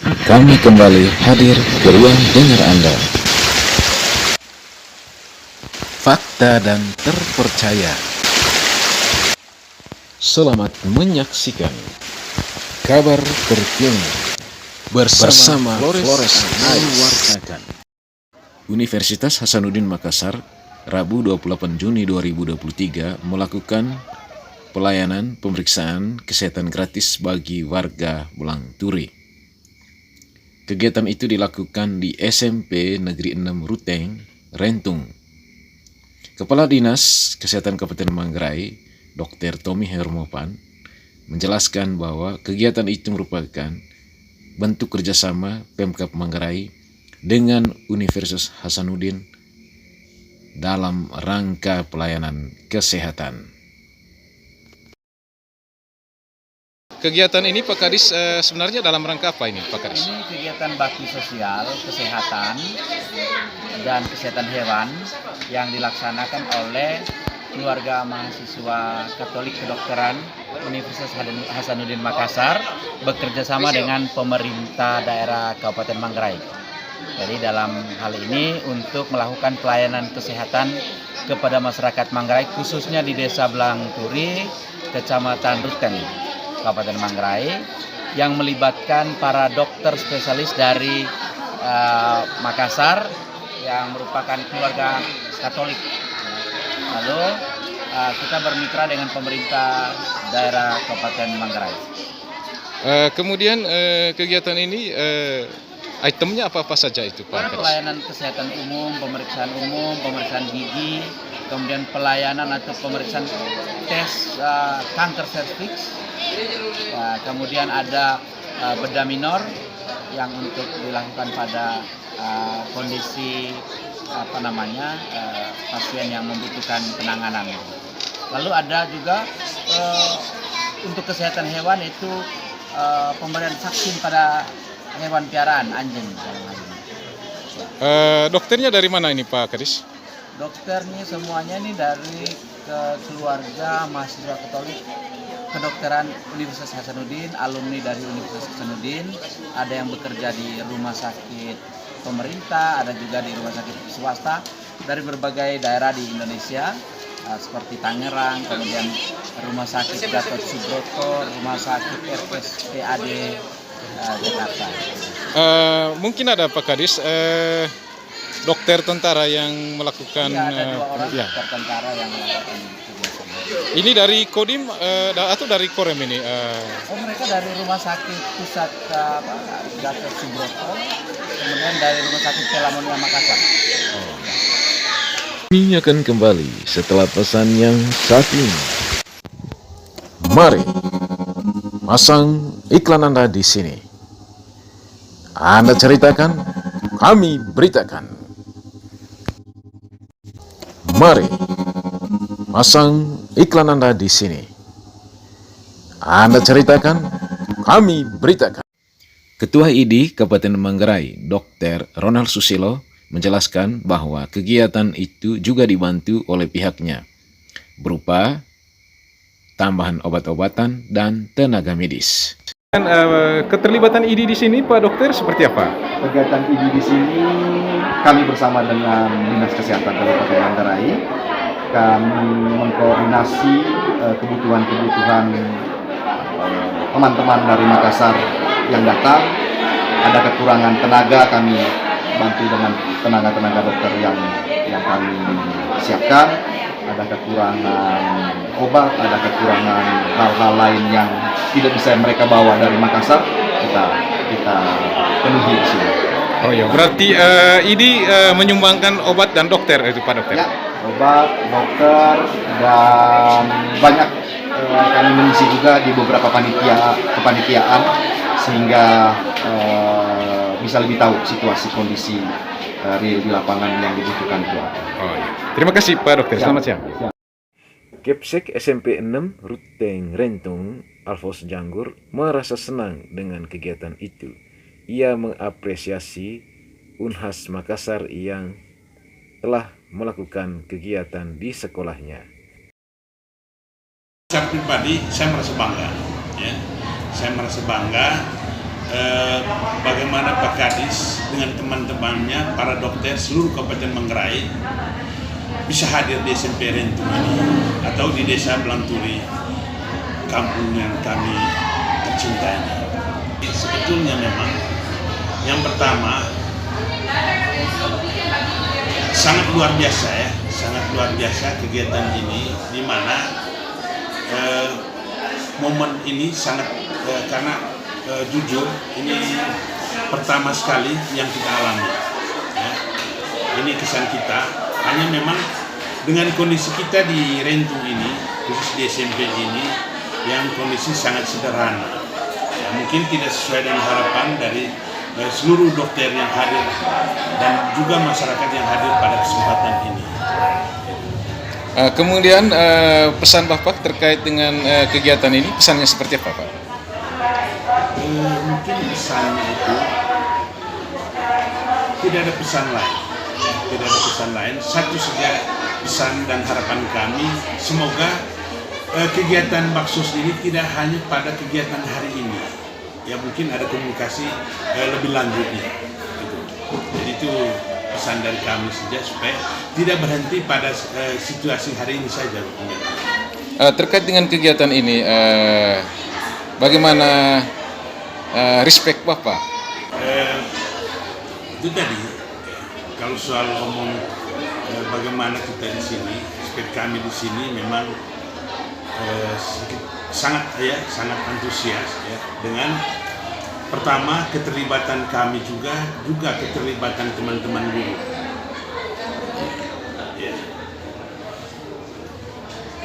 Kami kembali hadir ke ruang dengar Anda. Fakta dan terpercaya. Selamat menyaksikan kabar terkini bersama Flores mewartakan. Universitas Hasanuddin Makassar, Rabu 28 Juni 2023 melakukan pelayanan pemeriksaan kesehatan gratis bagi warga Belang Turi. Kegiatan itu dilakukan di SMP Negeri 6 Ruteng, Rentung. Kepala Dinas Kesehatan Kabupaten Manggarai, Dr. Tommy Hermopan, menjelaskan bahwa kegiatan itu merupakan bentuk kerjasama Pemkab Manggarai dengan Universitas Hasanuddin dalam rangka pelayanan kesehatan. Kegiatan ini Pak Kadis sebenarnya dalam rangka apa ini Pak Kadis? Ini kegiatan bakti sosial, kesehatan, dan kesehatan hewan yang dilaksanakan oleh keluarga mahasiswa Katolik Kedokteran Universitas Hasanuddin Makassar bekerja sama dengan pemerintah daerah Kabupaten Manggarai. Jadi dalam hal ini untuk melakukan pelayanan kesehatan kepada masyarakat Manggarai, khususnya di Desa Belang Turi, Kecamatan Ruteng, Kabupaten Manggarai, yang melibatkan para dokter spesialis dari Makassar yang merupakan keluarga Katolik. Lalu kita bermitra dengan pemerintah daerah Kabupaten Manggarai. Kemudian kegiatan ini itemnya apa-apa saja itu Pak? Pelayanan kesehatan umum, pemeriksaan gigi, kemudian pelayanan atau pemeriksaan tes kanker serviks. Ya, kemudian ada bedah minor yang untuk dilakukan pada kondisi pasien yang membutuhkan penanganan. Lalu ada juga untuk kesehatan hewan itu pemberian vaksin pada hewan piaraan anjing. Dokternya dari mana ini Pak Kadis? Dokternya semuanya ini dari keluarga mahasiswa Katolik Kedokteran Universitas Hasanuddin, alumni dari Universitas Hasanuddin, ada yang bekerja di rumah sakit pemerintah, ada juga di rumah sakit swasta dari berbagai daerah di Indonesia, seperti Tangerang, kemudian rumah sakit Gatot Subroto, rumah sakit RSPAD Jakarta. Mungkin ada Pak Kadis dokter tentara yang melakukan. Iya, ada 2 orang dokter tentara yang melakukan kegiatan. Ini dari Kodim atau dari Korem ini? Mereka dari rumah sakit pusat Gatot Subroto, kemudian dari rumah sakit Pelamonia Makassar. Kami akan kembali setelah pesan yang satu ini. Mari pasang iklan Anda di sini. Anda ceritakan, kami beritakan. Mari pasang iklan Anda di sini. Anda ceritakan, kami beritakan. Ketua ID Kabupaten Manggarai, Dr. Ronald Susilo, menjelaskan bahwa kegiatan itu juga dibantu oleh pihaknya, berupa tambahan obat-obatan dan tenaga medis. Keterlibatan ID di sini, Pak Dokter, seperti apa? Kegiatan ID di sini kami bersama dengan Dinas Kesehatan Kabupaten Manggarai, kami mengkoordinasi kebutuhan-kebutuhan teman-teman dari Makassar yang datang. Ada kekurangan tenaga, kami bantu dengan tenaga dokter yang kami siapkan. Ada kekurangan obat, ada kekurangan hal-hal lain yang tidak bisa mereka bawa dari Makassar, kita penuhi di sini. Oh ya, berarti ini menyumbangkan obat dan dokter itu Pak Dokter? Ya, obat, dokter, dan banyak kami mengisi juga di beberapa kepanitiaan sehingga bisa lebih tahu situasi kondisi real di lapangan yang dibutuhkan keluarga. Oh ya. Terima kasih Pak Dokter, selamat siang. Ya. Kepsek SMP 6 Ruteng Rentung, Alfons Janggur, merasa senang dengan kegiatan itu. Ia mengapresiasi Unhas Makassar yang telah melakukan kegiatan di sekolahnya. Saya pribadi, saya merasa bangga. Ya. Saya merasa bangga bagaimana Pak Kadis dengan teman-temannya, para dokter seluruh Kabupaten Manggarai bisa hadir di SMP Rentung ini atau di Desa Belanturi, kampung yang kami tercinta ini. Sebetulnya memang yang pertama sangat luar biasa ya, sangat luar biasa kegiatan ini, di mana momen ini sangat karena jujur ini pertama sekali yang kita alami ya. Ini kesan kita, hanya memang dengan kondisi kita di Rentung ini, khusus di SMP ini, yang kondisi sangat sederhana ya, mungkin tidak sesuai dengan harapan dari seluruh dokter yang hadir dan juga masyarakat yang hadir pada kesempatan ini. Kemudian pesan Bapak terkait dengan kegiatan ini, pesannya seperti apa Pak? Mungkin pesannya itu tidak ada pesan lain, tidak ada pesan lain. Satu saja pesan dan harapan kami, semoga kegiatan Baksos ini tidak hanya pada kegiatan hari ini, ya mungkin ada komunikasi lebih lanjutnya. Gitu. Jadi itu pesan dari kami saja supaya tidak berhenti pada situasi hari ini saja. Terkait dengan kegiatan ini, bagaimana respect Bapak? Itu tadi, kalau soal ngomong bagaimana kita di sini, respect kami di sini memang sangat antusias ya, dengan pertama keterlibatan kami juga keterlibatan teman-teman guru. Ya.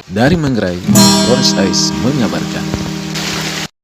Dari Manggarai, Boris Ais mengabarkan.